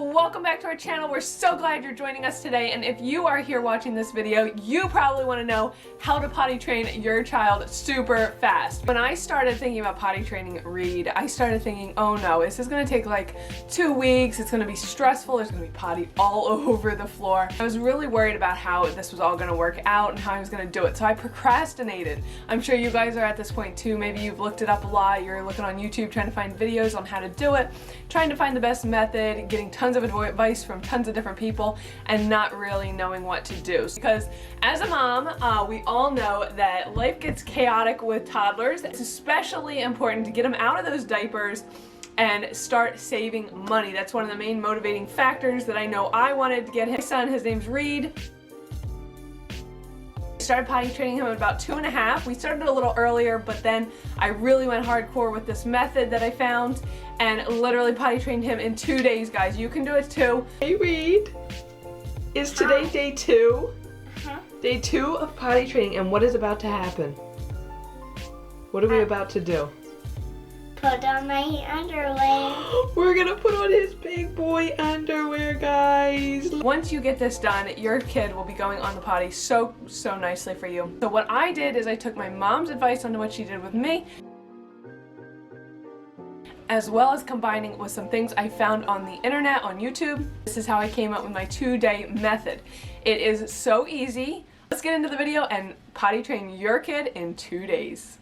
welcome back to our channel. We're so glad you're joining us today, and if you are here watching this video, you probably want to know how to potty train your child super fast. When I started thinking about potty training Reed, I started thinking, oh no, this is going to take like 2 weeks, it's going to be stressful, there's going to be potty all over the floor. I was really worried about how this was all going to work out and how I was going to do it, so I procrastinated. I'm sure you guys are at this point too. Maybe you've looked it up a lot, you're looking on YouTube trying to find videos on how to do it, trying to find the best method, getting tons of advice from tons of different people, and not really knowing what to do. Because as a mom, we all know that life gets chaotic with toddlers. It's especially important to get them out of those diapers and start saving money. That's one of the main motivating factors that I know I wanted to get his son. His name's Reed. Started potty training him at about 2.5. We started a little earlier, but then I really went hardcore with this method that I found and literally potty trained him in 2 days, guys. You can do it too. Hey Reed, is today day 2? Day 2 of potty training, and what is about to happen? What are we about to do? Put on my underwear. We're gonna put on his big boy underwear, guys. Once you get this done, your kid will be going on the potty so nicely for you. So what I did is I took my mom's advice on what she did with me, as well as combining with some things I found on the internet, on YouTube. This is how I came up with my 2-day method. It is so easy. Let's get into the video and potty train your kid in 2 days.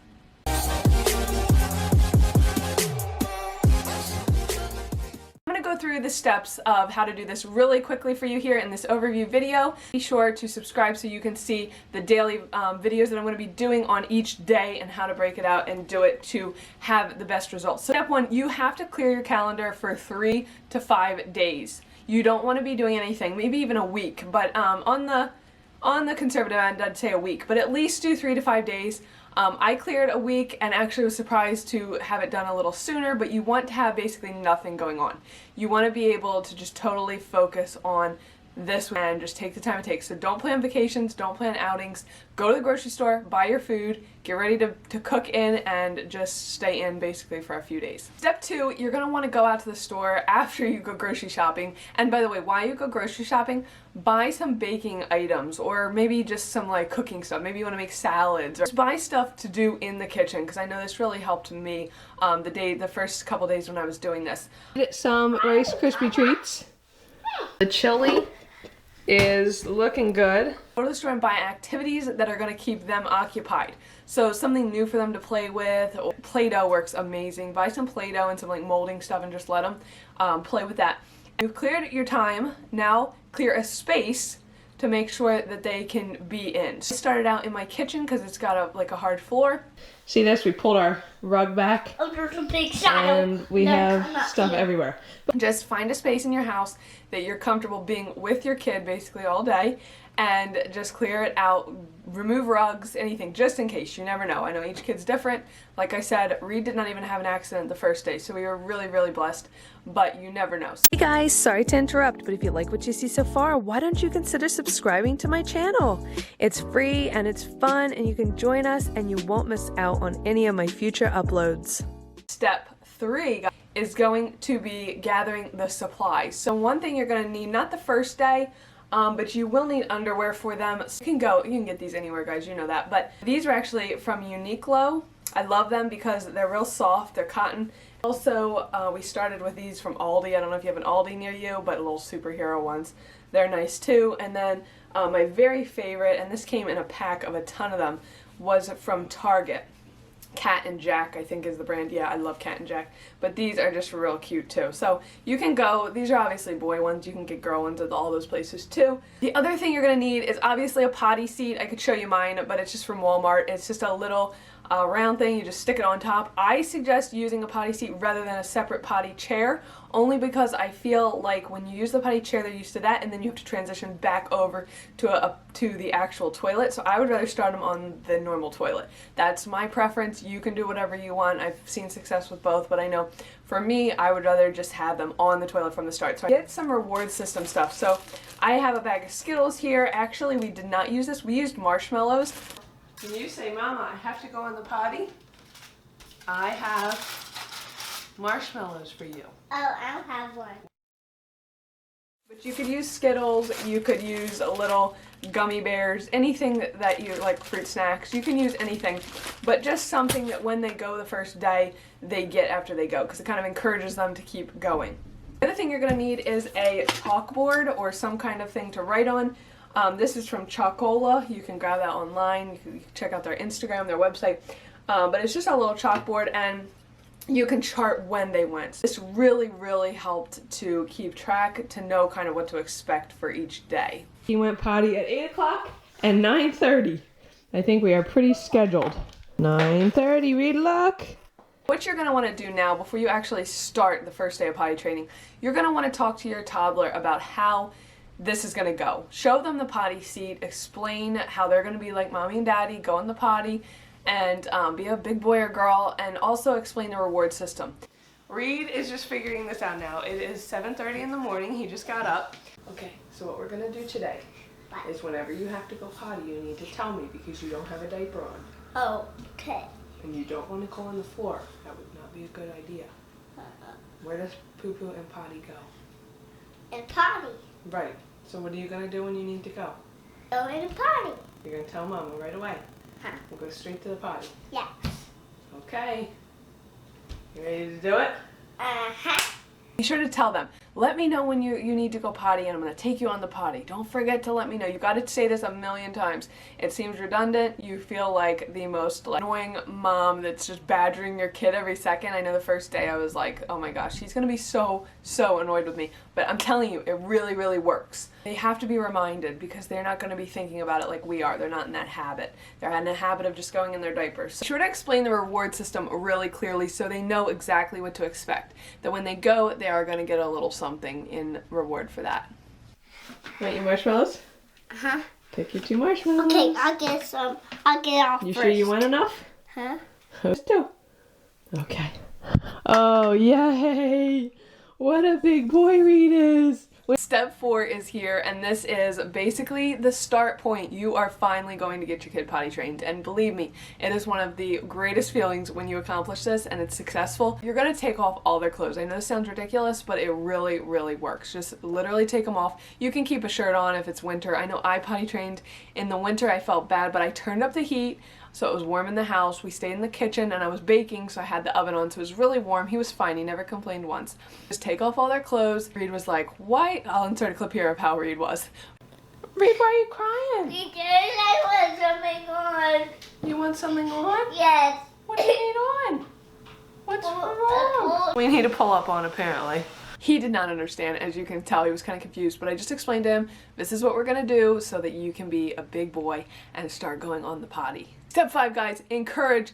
Go through the steps of how to do this really quickly for you here in this overview video. Be sure to subscribe so you can see the daily videos that I'm going to be doing on each day and how to break it out and do it to have the best results. So step 1, you have to clear your calendar for 3 to 5 days. You don't want to be doing anything, maybe even a week, but on the conservative end, I'd say a week, but at least do 3 to 5 days. I cleared a week and actually was surprised to have it done a little sooner, but you want to have basically nothing going on. You want to be able to just totally focus on this and just take the time it takes. So don't plan vacations, don't plan outings, go to the grocery store, buy your food, get ready to cook in, and just stay in basically for a few days. Step 2, you're going to want to go out to the store after you go grocery shopping. And by the way, while you go grocery shopping, buy some baking items or maybe just some like cooking stuff. Maybe you want to make salads, or just buy stuff to do in the kitchen, because I know this really helped me the first couple days when I was doing this. Get some Rice Krispie treats. The chili is looking good. Go to the store and buy activities that are going to keep them occupied. So something new for them to play with. Play-Doh works amazing. Buy some Play-Doh and some like molding stuff and just let them play with that. You've cleared your time. Now clear a space to make sure that they can be in. So I started out in my kitchen because it's got a hard floor. See this? We pulled our rug back. Oh, there's a big shadow. And we have stuff everywhere. But just find a space in your house that you're comfortable being with your kid basically all day, and just clear it out. Remove rugs, anything, just in case. You never know. I know each kid's different. Like I said, Reed did not even have an accident the first day, so we were really blessed, but you never know. Hey guys, sorry to interrupt, but if you like what you see so far, why don't you consider subscribing to my channel? It's free and it's fun, and you can join us and you won't miss out on any of my future uploads. Step 3 is going to be gathering the supplies. So one thing you're going to need, not the first day, but you will need underwear for them. So you can get these anywhere, guys, you know that. But these are actually from Uniqlo. I love them because they're real soft, they're cotton. Also, we started with these from Aldi. I don't know if you have an Aldi near you, but little superhero ones. They're nice too. And then my very favorite, and this came in a pack of a ton of them, was from Target. Cat and Jack, I think, is the brand. Yeah, I love Cat and Jack. But these are just real cute too. So you can go, these are obviously boy ones, you can get girl ones at all those places too. The other thing you're going to need is obviously a potty seat. I could show you mine, but it's just from Walmart. It's just a little round thing, you just stick it on top. I suggest using a potty seat rather than a separate potty chair, only because I feel like when you use the potty chair, they're used to that, and then you have to transition back over to the actual toilet. So I would rather start them on the normal toilet. That's my preference. You can do whatever you want. I've seen success with both, but I know for me, I would rather just have them on the toilet from the start. So I get some reward system stuff. So I have a bag of Skittles here. Actually, we did not use this. We used marshmallows. When you say, Mama, I have to go on the potty, I have marshmallows for you. Oh, I'll have one. You could use Skittles, you could use a little gummy bears, anything that you like, fruit snacks. You can use anything, but just something that when they go the first day, they get after they go, because it kind of encourages them to keep going. The other thing you're going to need is a chalkboard or some kind of thing to write on. This is from Chalkola. You can grab that online. You can check out their Instagram, their website. But it's just a little chalkboard, and you can chart when they went. This really helped to keep track, to know kind of what to expect for each day. He went potty at 8 o'clock and 9:30. I think we are pretty scheduled. 9:30, Reed, look. What you're going to want to do now, before you actually start the first day of potty training, you're going to want to talk to your toddler about how this is going to go. Show them the potty seat, explain how they're going to be like mommy and daddy, go in the potty, and be a big boy or girl, and also explain the reward system. Reed is just figuring this out now. It is 7:30 in the morning. He just got up. Okay, so what we're going to do today is whenever you have to go potty, you need to tell me, because you don't have a diaper on. Oh, okay. And you don't want to go on the floor. That would not be a good idea. Where does poo-poo and potty go? And potty. Right. So what are you going to do when you need to go? Go in the potty. You're going to tell Mama right away. Huh. We'll go straight to the potty. Yeah. Okay. You ready to do it? Uh-huh. Be sure to tell them, let me know when you need to go potty, and I'm going to take you on the potty. Don't forget to let me know. You got to say this a million times. It seems redundant. You feel like the most annoying mom that's just badgering your kid every second. I know the first day I was like, oh my gosh, he's going to be so annoyed with me. But I'm telling you, it really works. They have to be reminded, because they're not going to be thinking about it like we are. They're not in that habit. They're in the habit of just going in their diapers. So be sure to explain the reward system really clearly so they know exactly what to expect. That when they go, they are going to get a little something in reward for that. Want your marshmallows? Uh-huh. Pick your 2 marshmallows. Okay, I'll get some. I'll get off You first. sure you want enough? Huh? Let's do. Okay. Oh, yay! What a big boy Reed is! Step 4 is here, and this is basically the start point. You are finally going to get your kid potty trained, and believe me, it is one of the greatest feelings when you accomplish this and it's successful. You're going to take off all their clothes. I know this sounds ridiculous, but it really works. Just literally take them off. You can keep a shirt on if it's winter. I know I potty trained in the winter. I felt bad, but I turned up the heat so it was warm in the house. We stayed in the kitchen, and I was baking, so I had the oven on, so it was really warm. He was fine. He never complained once. Just take off all their clothes. Reed was like, "Why?" I'll insert a clip here of how Reed was. Reed, why are you crying? Because I want something on. You want something on? Yes. What do you need on? What's wrong? We need to pull up on, apparently. He did not understand, as you can tell. He was kind of confused, but I just explained to him, this is what we're going to do so that you can be a big boy and start going on the potty. Step 5, guys, encourage.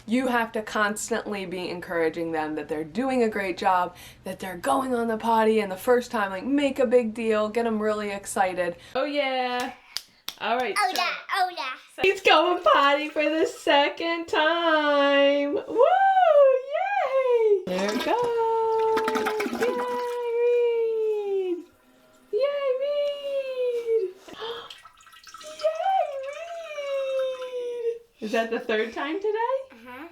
You have to constantly be encouraging them that they're doing a great job, that they're going on the potty, and the first time, like, make a big deal, get them really excited. Oh yeah. All right. Oh yeah. He's going potty for the 2nd time. Woo! Yay! There we go. Is that the 3rd time today? Uh-huh.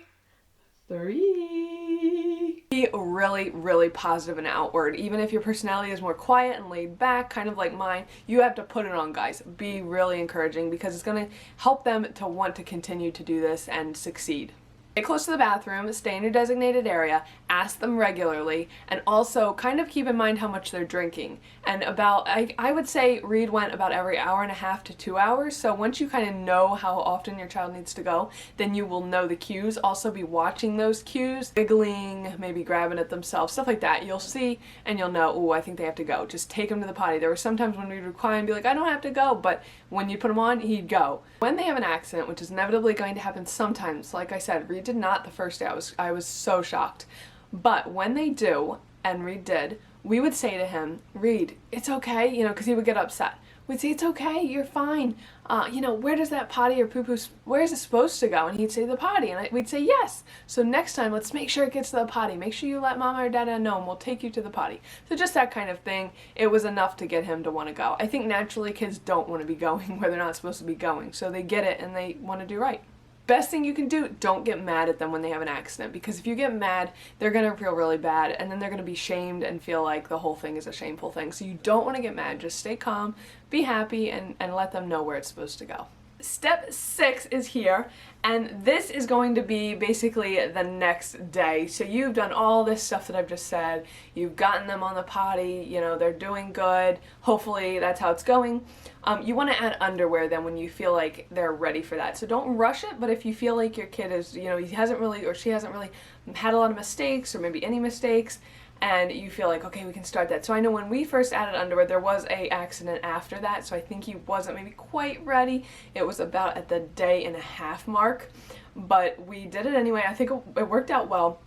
3. Be really positive and outward. Even if your personality is more quiet and laid back, kind of like mine, you have to put it on, guys. Be really encouraging, because it's going to help them to want to continue to do this and succeed. Get close to the bathroom, stay in your designated area, ask them regularly, and also kind of keep in mind how much they're drinking. And about, I would say Reed went about every hour and a half to 2 hours, so once you kind of know how often your child needs to go, then you will know the cues. Also be watching those cues, wiggling, maybe grabbing at themselves, stuff like that. You'll see and you'll know, oh, I think they have to go. Just take them to the potty. There were sometimes when Reed would cry and be like, I don't have to go, but when you put him on, he'd go. When they have an accident, which is inevitably going to happen sometimes, like I said, Reed did not the first day. I was so shocked. But when they do, and Reed did, we would say to him, Reed, it's okay, you know, because he would get upset. We'd say, it's okay, you're fine. You know, where does that potty or poo-poo, where is it supposed to go? And he'd say, the potty. And we'd say, yes. So next time, let's make sure it gets to the potty. Make sure you let mama or dada know, and we'll take you to the potty. So just that kind of thing. It was enough to get him to want to go. I think naturally kids don't want to be going where they're not supposed to be going. So they get it and they want to do right. best thing you can do, don't get mad at them when they have an accident, because if you get mad, they're gonna feel really bad, and then they're gonna be shamed and feel like the whole thing is a shameful thing. So you don't want to get mad. Just stay calm, be happy, and let them know where it's supposed to go. Step 6 is here, and this is going to be basically the next day. So you've done all this stuff that I've just said. You've gotten them on the potty, you know, they're doing good. Hopefully that's how it's going. You want to add underwear then when you feel like they're ready for that. So don't rush it, but if you feel like your kid is, you know, he hasn't really, or she hasn't really had a lot of mistakes, or maybe any mistakes, and you feel like, okay, we can start that. So I know when we first added underwear, there was a accident after that, so I think he wasn't maybe quite ready. It was about at the 1.5 day mark, but we did it anyway. I think it worked out well.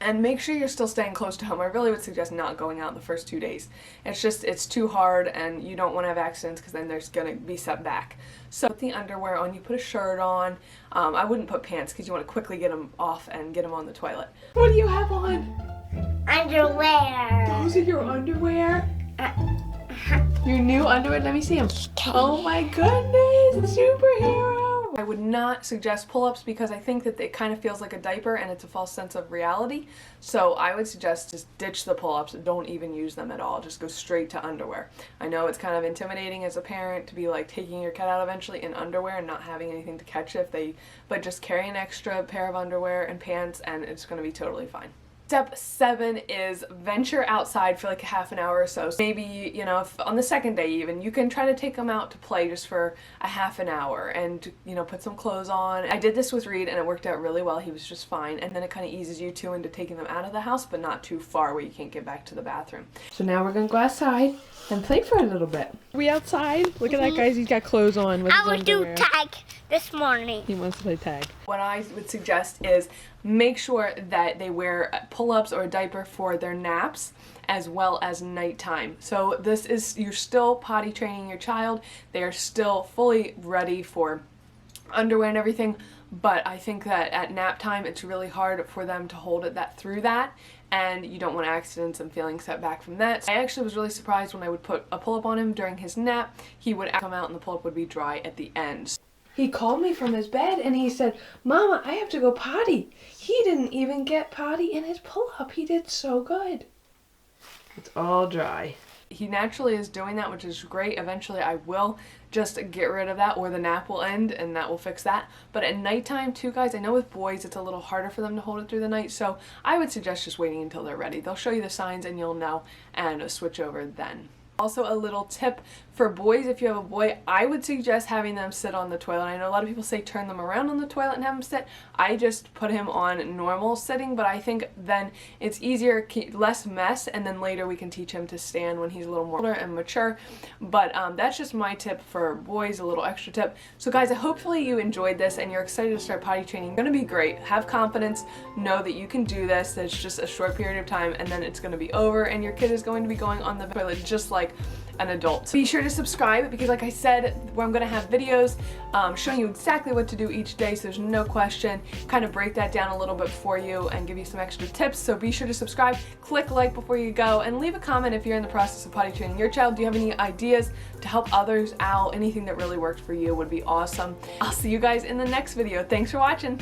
And make sure you're still staying close to home. I really would suggest not going out the first 2 days. It's too hard, and you don't want to have accidents because then there's going to be set back. So put the underwear on, you put a shirt on. I wouldn't put pants because you want to quickly get them off and get them on the toilet. What do you have on? Underwear. Those are your underwear? Your new underwear? Let me see them. Oh my goodness, superhero! I would not suggest pull-ups because I think that it kind of feels like a diaper and it's a false sense of reality. So I would suggest just ditch the pull-ups. Don't even use them at all. Just go straight to underwear. I know it's kind of intimidating as a parent to be like taking your kid out eventually in underwear and not having anything to catch but just carry an extra pair of underwear and pants and it's going to be totally fine. Step 7 is venture outside for like a half an hour or so. Maybe, you know, if on the second day even, you can try to take them out to play just for a half an hour and, you know, put some clothes on. I did this with Reed and it worked out really well. He was just fine. And then it kind of eases you too into taking them out of the house, but not too far where you can't get back to the bathroom. So now we're going to go outside and play for a little bit. We outside? Look at that, guys. He's got clothes on with his I would do underwear. tag this morning. He wants to play tag. What I would suggest is make sure that they wear pull-ups or a diaper for their naps as well as nighttime. So this is, you're still potty training your child. They are still fully ready for underwear and everything, but I think that at nap time it's really hard for them to hold it through that, and you don't want accidents and feeling set back from that. I actually was really surprised when I would put a pull-up on him during his nap. He would come out and the pull-up would be dry at the end. He called me from his bed and he said, "Mama, I have to go potty." He didn't even get potty in his pull-up. He did so good. It's all dry. He naturally is doing that, which is great. Eventually I will just get rid of that, or the nap will end and that will fix that. But at nighttime too, guys, I know with boys it's a little harder for them to hold it through the night, so I would suggest just waiting until they're ready. They'll show you the signs and you'll know, and switch over then. Also, a little tip for boys, if you have a boy, I would suggest having them sit on the toilet. I know a lot of people say turn them around on the toilet and have them sit. I just put him on normal sitting, but I think then it's easier, less mess, and then later we can teach him to stand when he's a little more older and mature. But that's just my tip for boys, a little extra tip. So guys, hopefully you enjoyed this and you're excited to start potty training. It's going to be great. Have confidence. Know that you can do this. It's just a short period of time and then it's going to be over and your kid is going to be going on the toilet just like an adult. Be sure to subscribe because like I said, I'm going to have videos showing you exactly what to do each day, so there's no question. Kind of break that down a little bit for you and give you some extra tips, so be sure to subscribe, click like before you go, and leave a comment if you're in the process of potty training your child. Do you have any ideas to help others out? Anything that really worked for you would be awesome. I'll see you guys in the next video. Thanks for watching.